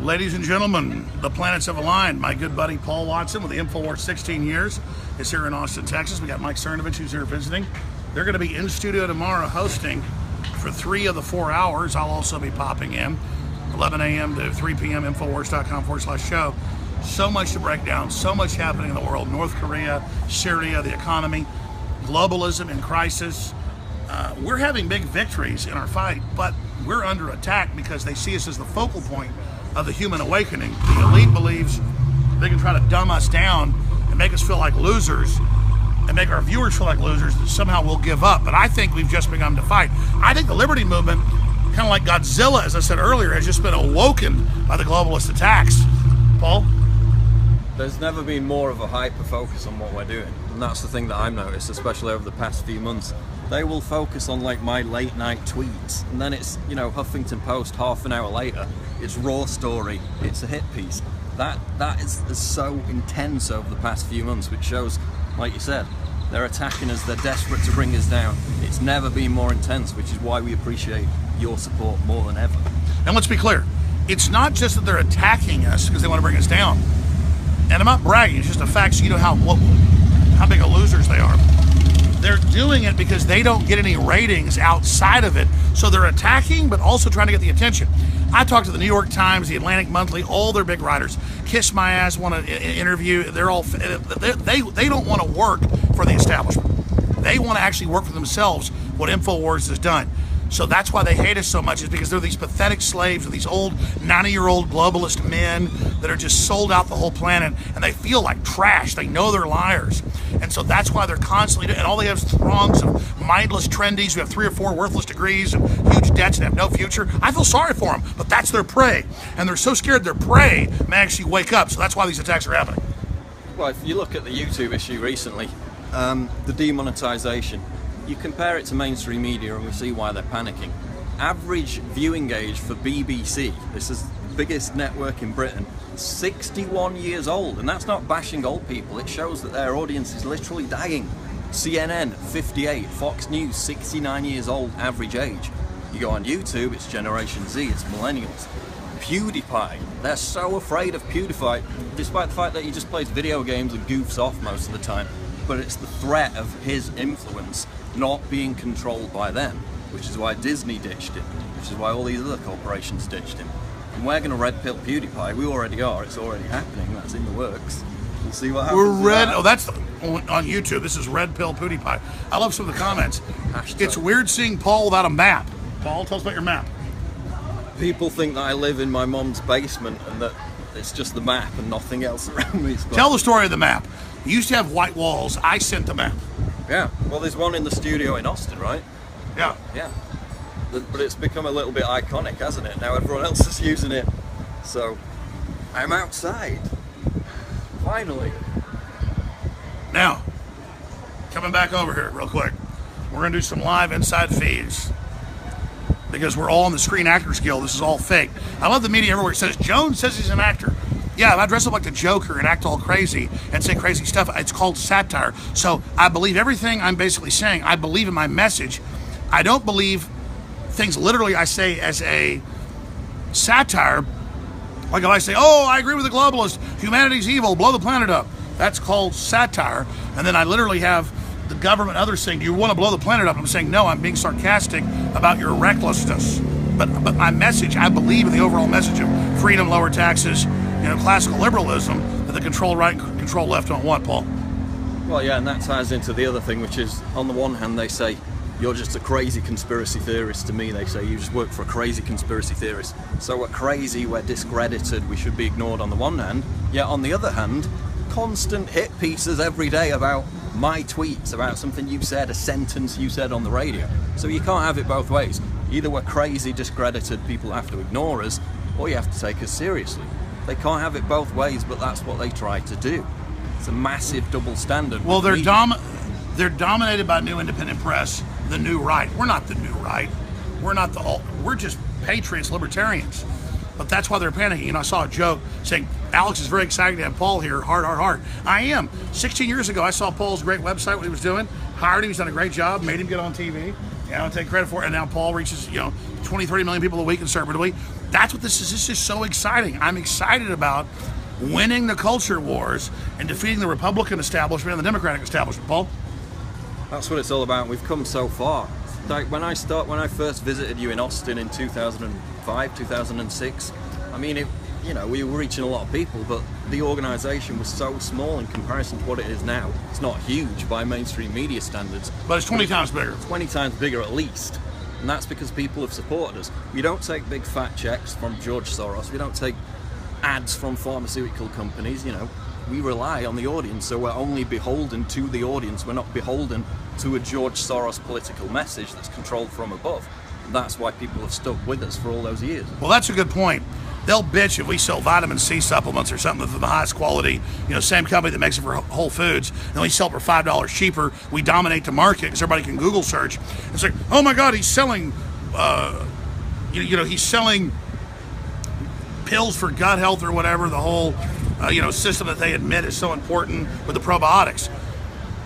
Ladies and gentlemen, the planets have aligned. My good buddy Paul Watson with the Infowars 16 years is here in Austin, Texas. We got Mike Cernovich who's here visiting. They're going to be in studio tomorrow hosting for 3 of the 4 hours. I'll also be popping in 11 a.m. to 3 p.m. Infowars.com/show. So much to break down, so much happening in the world. North Korea, Syria, the economy, globalism in crisis. We're having big victories in our fight, but we're under attack because they see us as the focal point of the human awakening. The elite believes they can try to dumb us down and make us feel like losers and make our viewers feel like losers, that somehow we'll give up. But I think we've just begun to fight. I think the liberty movement, kind of like Godzilla, as I said earlier, has just been awoken by the globalist attacks. Paul? There's never been more of a hyper focus on what we're doing, and that's the thing that I've noticed, especially over the past few months. They will focus on like my late night tweets, and then it's, you know, Huffington Post half an hour later, it's Raw story, it's a hit piece. That is so intense over the past few months, which shows, like you said, they're attacking us, they're desperate to bring us down. It's never been more intense, which is why we appreciate your support more than ever. And let's be clear, it's not just that they're attacking us because they want to bring us down. And I'm not bragging, it's just a fact so you know how big of losers they are. They're doing it because they don't get any ratings outside of it. So they're attacking, but also trying to get the attention. I talked to the New York Times, the Atlantic Monthly, all their big writers. Kiss My Ass want to interview. They're all, they don't want to work for the establishment. They want to actually work for themselves, what Infowars has done. So that's why they hate us so much, is because they're these pathetic slaves of these old 90-year-old globalist men that are just sold out the whole planet, and they feel like trash. They know they're liars. And so that's why they're constantly, and all they have is throngs of mindless trendies who have 3 or 4 worthless degrees and huge debts and have no future. I feel sorry for them, but that's their prey. And they're so scared their prey may actually wake up. So that's why these attacks are happening. Well, if you look at the YouTube issue recently, the demonetization, you compare it to mainstream media and we see why they're panicking. Average viewing age for BBC, this is the biggest network in Britain, 61 years old, and that's not bashing old people, it shows that their audience is literally dying. CNN, 58, Fox News, 69 years old, average age. You go on YouTube, it's Generation Z, it's millennials. PewDiePie, they're so afraid of PewDiePie, despite the fact that he just plays video games and goofs off most of the time. But it's the threat of his influence not being controlled by them, which is why Disney ditched him, which is why all these other corporations ditched him. And we're going to red pill PewDiePie. We already are. It's already happening. That's in the works. We'll see what happens. We're red. Oh, that's on YouTube. This is red pill PewDiePie. I love some of the comments. It's weird seeing Paul without a map. Paul, tell us about your map. People think that I live in my mom's basement and that it's just the map and nothing else around me. Tell the story of the map. You used to have white walls. I sent the map. Yeah, well, there's one in the studio in Austin, right? Yeah. Yeah. But it's become a little bit iconic, hasn't it? Now everyone else is using it. So, I'm outside. Finally. Now, coming back over here real quick. We're going to do some live inside feeds. Because we're all in the Screen Actors Guild. This is all fake. I love the media everywhere. It says, Jones says he's an actor. Yeah, if I dress up like the Joker and act all crazy and say crazy stuff, it's called satire. So I believe everything I'm basically saying. I believe in my message. I don't believe things literally I say as a satire. Like if I say, oh, I agree with the globalists, humanity's evil, blow the planet up. That's called satire. And then I literally have the government and others saying, do you want to blow the planet up? I'm saying, no, I'm being sarcastic about your recklessness. But my message, I believe in the overall message of freedom, lower taxes, classical liberalism that the control right and control left don't want, Paul. Well, yeah, and that ties into the other thing, which is, on the one hand, they say, you're just a crazy conspiracy theorist. To me, they say, you just work for a crazy conspiracy theorist. So we're crazy, we're discredited, we should be ignored on the one hand. Yet on the other hand, constant hit pieces every day about my tweets, about something you said, a sentence you said on the radio. So you can't have it both ways. Either we're crazy, discredited, people have to ignore us, or you have to take us seriously. They can't have it both ways, but that's what they try to do. It's a massive double standard. Well, they're dominated by New Independent Press, the new right. We're not the new right. We're not the alt. We're just patriots, libertarians. But that's why they're panicking. I saw a joke saying, Alex is very excited to have Paul here, heart. I am. 16 years ago, I saw Paul's great website, what he was doing, hired him, he's done a great job, made him get on TV. I don't take credit for it. And now Paul reaches, 20, 30 million people a week conservatively. That's what this is. This is so exciting. I'm excited about winning the culture wars and defeating the Republican establishment and the Democratic establishment, Paul. That's what it's all about. We've come so far. Like when I first visited you in Austin in 2005, 2006, I mean, we were reaching a lot of people, but the organisation was so small in comparison to what it is now. It's not huge by mainstream media standards. But it's 20 times bigger. 20 times bigger at least. And that's because people have supported us. We don't take big fat checks from George Soros. We don't take ads from pharmaceutical companies, We rely on the audience, so we're only beholden to the audience. We're not beholden to a George Soros political message that's controlled from above. And that's why people have stuck with us for all those years. Well, that's a good point. They'll bitch if we sell vitamin C supplements or something from the highest quality, same company that makes it for Whole Foods, and we sell it for $5 cheaper. We dominate the market because everybody can Google search. It's like, oh my God, he's selling, he's selling pills for gut health or whatever, the whole, system that they admit is so important with the probiotics.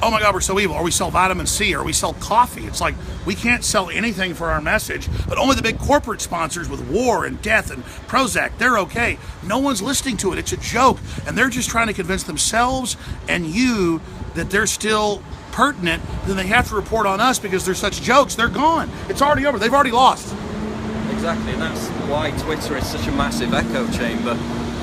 Oh my God, we're so evil. Or we sell vitamin C, or we sell coffee. It's like, we can't sell anything for our message, but only the big corporate sponsors with war and death and Prozac, they're okay. No one's listening to it. It's a joke. And they're just trying to convince themselves and you that they're still pertinent. Then they have to report on us because they're such jokes. They're gone. It's already over. They've already lost. Exactly, and that's why Twitter is such a massive echo chamber.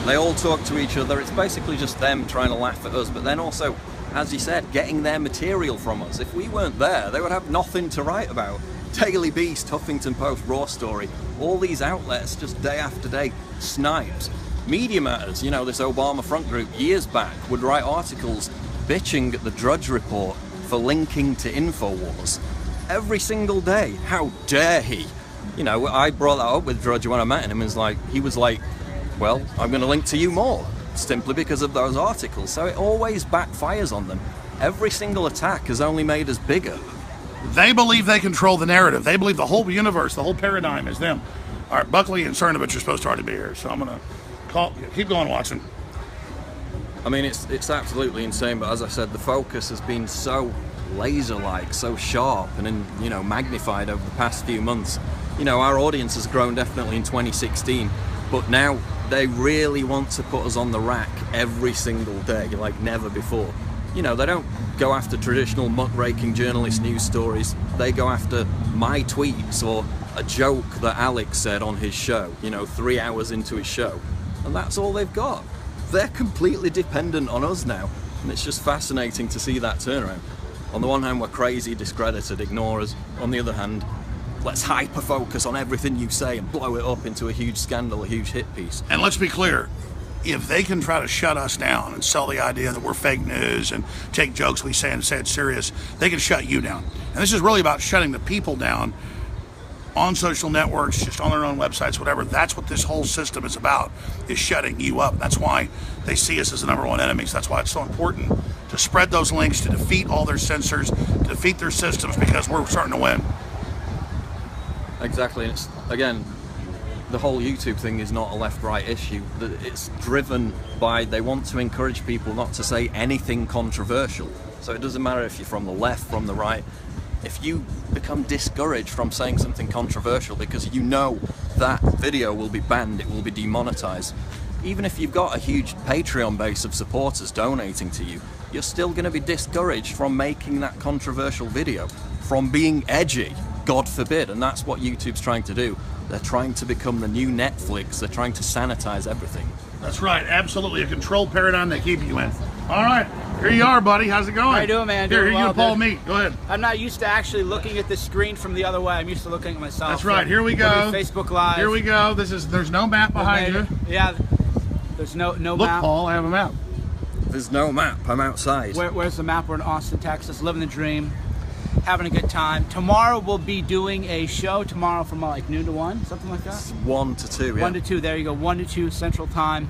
They all talk to each other. It's basically just them trying to laugh at us, but then also, as you said, getting their material from us. If we weren't there, they would have nothing to write about. Daily Beast, Huffington Post, Raw Story, all these outlets just day after day, snipes. Media Matters, this Obama front group years back would write articles bitching at the Drudge Report for linking to Infowars. Every single day. How dare he? I brought that up with Drudge when I met him, and he was like, well, I'm going to link to you more, simply because of those articles. So it always backfires on them. Every single attack has only made us bigger. They believe they control the narrative. They believe the whole universe, the whole paradigm is them. All right, Buckley and Cernovich are supposed to already be here, so I'm going to keep going, Watson. I mean, it's absolutely insane, but as I said, the focus has been so laser-like, so sharp, and magnified over the past few months. Our audience has grown definitely in 2016, but now they really want to put us on the rack every single day, like never before. They don't go after traditional muckraking journalist news stories. They go after my tweets or a joke that Alex said on his show, 3 hours into his show. And that's all they've got. They're completely dependent on us now, and it's just fascinating to see that turnaround. On the one hand, we're crazy, discredited, ignore us. On the other hand, let's hyper-focus on everything you say and blow it up into a huge scandal, a huge hit piece. And let's be clear, if they can try to shut us down and sell the idea that we're fake news and take jokes we say and say it's serious, they can shut you down. And this is really about shutting the people down on social networks, just on their own websites, whatever. That's what this whole system is about, is shutting you up. That's why they see us as the number one enemies. That's why it's so important to spread those links, to defeat all their censors, to defeat their systems, because we're starting to win. Exactly. It's, again, the whole YouTube thing is not a left-right issue. It's driven by, they want to encourage people not to say anything controversial. So it doesn't matter if you're from the left, from the right. If you become discouraged from saying something controversial because that video will be banned, it will be demonetized, even if you've got a huge Patreon base of supporters donating to you, you're still going to be discouraged from making that controversial video, from being edgy, God forbid. And that's what YouTube's trying to do. They're trying to become the new Netflix. They're trying to sanitize everything. That's right. Absolutely. A controlled paradigm they keep you in. All right. Here you are, buddy. How's it going? How you doing, man? Here Doing you well, Paul dude. Me. Go ahead. I'm not used to actually looking at the screen from the other way. I'm used to looking at myself. That's right. So Here we go. Facebook Live. Here we go. There's no map behind you. Yeah. There's no Look, map. Paul, I have a map. There's no map. I'm outside. Where's the map? We're in Austin, Texas, living the dream, having a good time. Tomorrow we'll be doing a show tomorrow from like noon to 1, something like that. 1 to 2. Yeah. 1 to 2. There you go. 1 to 2 Central Time.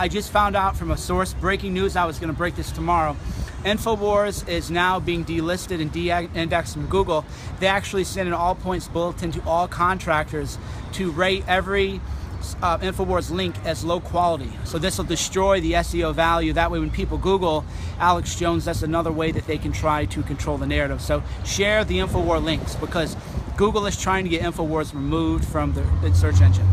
I just found out from a source, breaking news. I was going to break this tomorrow. Infowars is now being delisted and de-indexed from Google. They actually sent an all points bulletin to all contractors to rate every Infowars link as low quality. So this will destroy the SEO value. That way when people Google Alex Jones, that's another way that they can try to control the narrative. So share the Infowars links, because Google is trying to get Infowars removed from the search engine.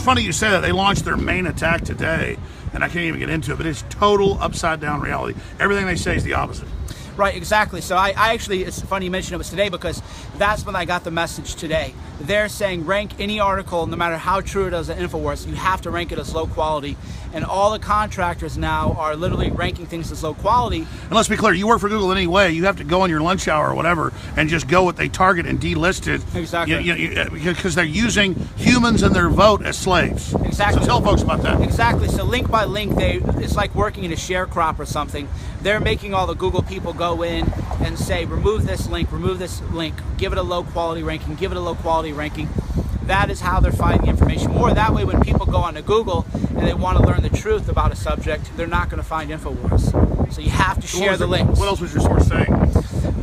funny you say that. They launched their main attack today, and I can't even get into it, but it's total upside down reality. Everything they say is the opposite. Right, exactly. So I actually, it's funny you mentioned it was today because that's when I got the message today. They're saying rank any article, no matter how true it is at Infowars, you have to rank it as low quality. And all the contractors now are literally ranking things as low quality. And let's be clear, you work for Google anyway, you have to go on your lunch hour or whatever and just go what they target and delist it. Exactly. Because they're using humans and their vote as slaves. Exactly. So tell folks about that. Exactly. So link by link, it's like working in a sharecrop or something. They're making all the Google people go in and say, remove this link, give it a low quality ranking, give it a low quality ranking. That is how they're finding the information more. That way, when people go onto Google and they want to learn the truth about a subject, they're not going to find Infowars. So you have to share the links. What else was your source saying?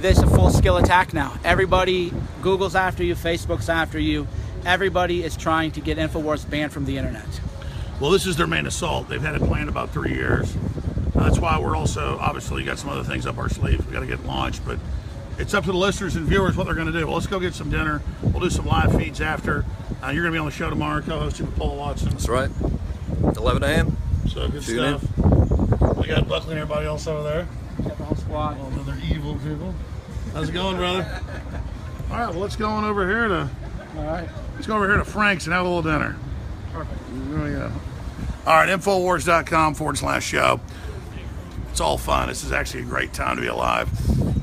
This is a full-scale attack now. Everybody, Google's after you, Facebook's after you. Everybody is trying to get Infowars banned from the internet. Well, this is their main assault. They've had it planned about 3 years. That's why we're also, obviously, got some other things up our sleeve. We've got to get launched, but it's up to the listeners and viewers what they're going to do. Well, let's go get some dinner. We'll do some live feeds after. You're going to be on the show tomorrow, co-hosting with Paul Watson. That's right. 11 a.m. So good Tune stuff. We got Buckley and everybody else over there. Got the whole squad. All the other evil people. How's it going, brother? All right, well, let's go on over here to. All right. Let's go over here to Frank's and have a little dinner. Perfect. There we go. All right, Infowars.com/show. It's all fun. This is actually a great time to be alive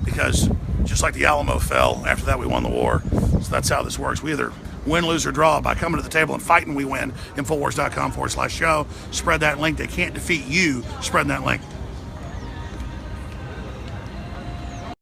because just like the Alamo fell, after that we won the war. So that's how this works. We either win, lose, or draw. By coming to the table and fighting, we win. Infowars.com/show. Spread that link. They can't defeat you spreading that link.